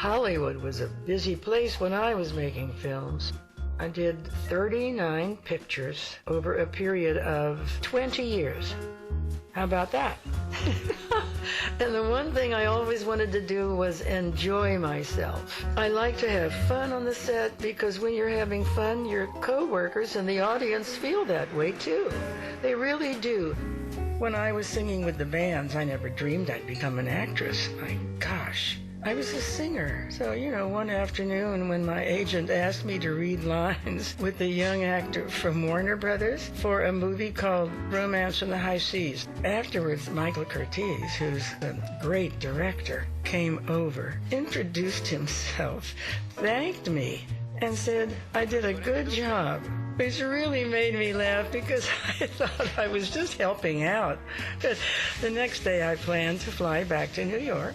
Hollywood was a busy place when I was making films. I did 39 pictures over a period of 20 years. How about that? And the one thing I always wanted to do was enjoy myself. I like to have fun on the set because when you're having fun, your co-workers and the audience feel that way too. They really do. When I was singing with the bands, I never dreamed I'd become an actress. My gosh. I was a singer. So, one afternoon when my agent asked me to read lines with a young actor from Warner Brothers for a movie called Romance in the High Seas. Afterwards, Michael Curtiz, who's a great director, came over, introduced himself, thanked me, and said I did a good job, which really made me laugh because I thought I was just helping out. But the next day I planned to fly back to New York.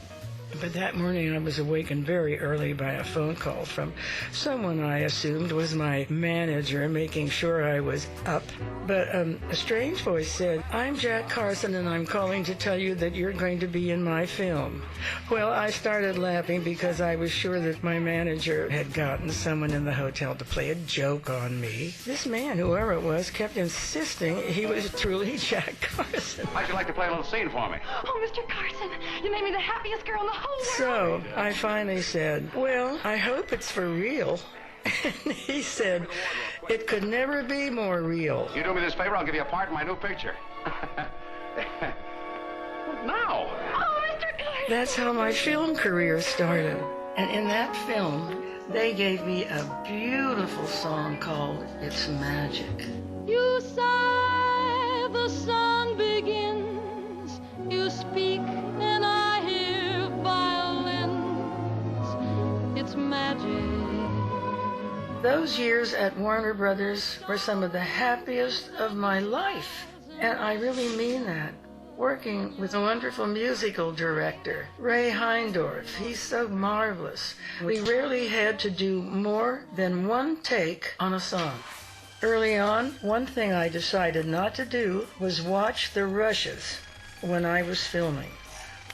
But that morning I was awakened very early by a phone call from someone I assumed was my manager, making sure I was up. But a strange voice said, "I'm Jack Carson and I'm calling to tell you that you're going to be in my film." Well, I started laughing because I was sure that my manager had gotten someone in the hotel to play a joke on me. This man, whoever it was, kept insisting he was truly Jack Carson. How'd you like to play a little scene for me? Oh, Mr. Carson, you made me the happiest girl in the whole world. So I finally said, "Well, I hope it's for real." And he said, "It could never be more real." You do me this favor, I'll give you a part in my new picture. Now. Oh, Mr. Carson. That's how my film career started. And in that film, they gave me a beautiful song called It's Magic. You sigh, the song begins. You speak, and I hear violins. It's magic. Those years at Warner Brothers were some of the happiest of my life. And I really mean that. Working with a wonderful musical director, Ray Heindorf. He's so marvelous. We rarely had to do more than one take on a song. Early on, one thing I decided not to do was watch the rushes when I was filming.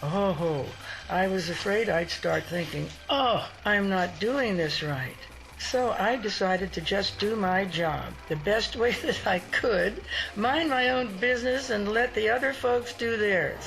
Oh, I was afraid I'd start thinking, I'm not doing this right. So I decided to just do my job the best way that I could, mind my own business, and let the other folks do theirs.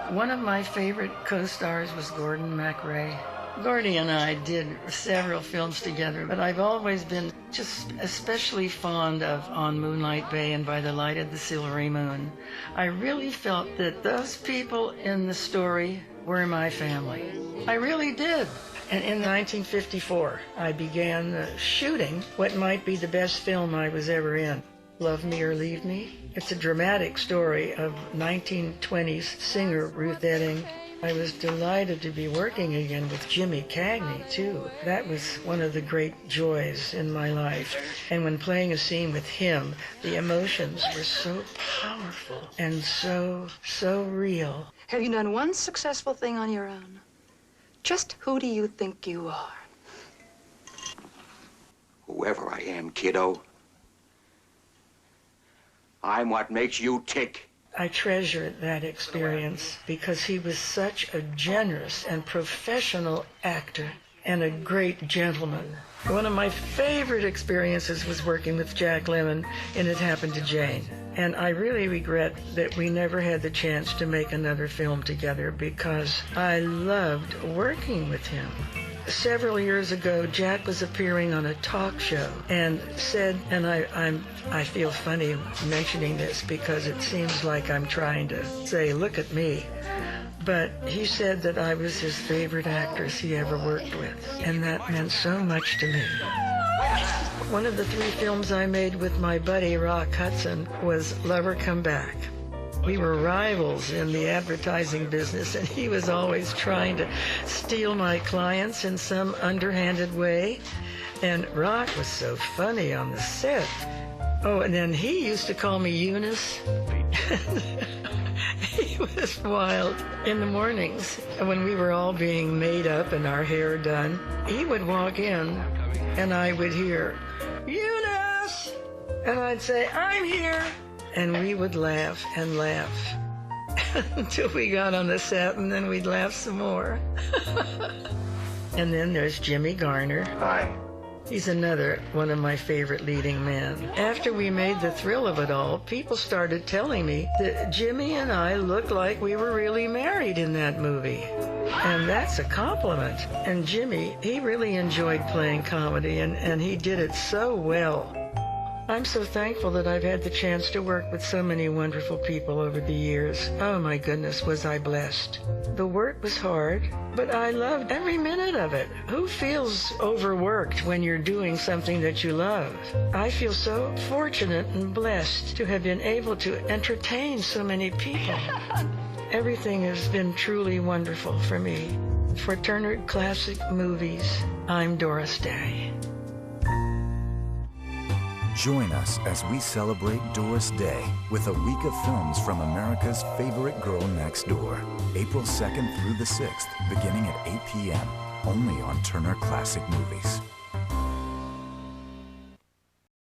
One of my favorite co-stars was Gordon MacRae. Gordy and I did several films together, but I've always been just especially fond of On Moonlight Bay and By the Light of the Silvery Moon. I really felt that those people in the story were my family. I really did. And in 1954, I began shooting what might be the best film I was ever in, Love Me or Leave Me. It's a dramatic story of 1920s singer Ruth Etting. I was delighted to be working again with Jimmy Cagney, too. That was one of the great joys in my life. And when playing a scene with him, the emotions were so powerful and so real. Have you done one successful thing on your own? Just who do you think you are? Whoever I am, kiddo, I'm what makes you tick. I treasure that experience because he was such a generous and professional actor and a great gentleman. One of my favorite experiences was working with Jack Lemmon in It Happened to Jane. And I really regret that we never had the chance to make another film together because I loved working with him. Several years ago, Jack was appearing on a talk show and said, and I feel funny mentioning this because it seems like I'm trying to say, look at me. But he said that I was his favorite actress he ever worked with, and that meant so much to me. One of the 3 films I made with my buddy Rock Hudson was Lover Come Back. We were rivals in the advertising business, and he was always trying to steal my clients in some underhanded way. And Rock was so funny on the set. Oh, and then he used to call me Eunice. He was wild. In the mornings, when we were all being made up and our hair done, he would walk in, and I would hear, "Eunice!" And I'd say, "I'm here." And we would laugh and laugh until we got on the set, and then we'd laugh some more. And then there's Jimmy Garner. Hi. He's another one of my favorite leading men. After we made The Thrill of It All, people started telling me that Jimmy and I looked like we were really married in that movie. And that's a compliment. And Jimmy, he really enjoyed playing comedy, and he did it so well. I'm so thankful that I've had the chance to work with so many wonderful people over the years. Oh my goodness, was I blessed. The work was hard, but I loved every minute of it. Who feels overworked when you're doing something that you love? I feel so fortunate and blessed to have been able to entertain so many people. Everything has been truly wonderful for me. For Turner Classic Movies, I'm Doris Day. Join us as we celebrate Doris Day with a week of films from America's favorite girl next door. April 2nd through the 6th, beginning at 8 p.m. only on Turner Classic Movies.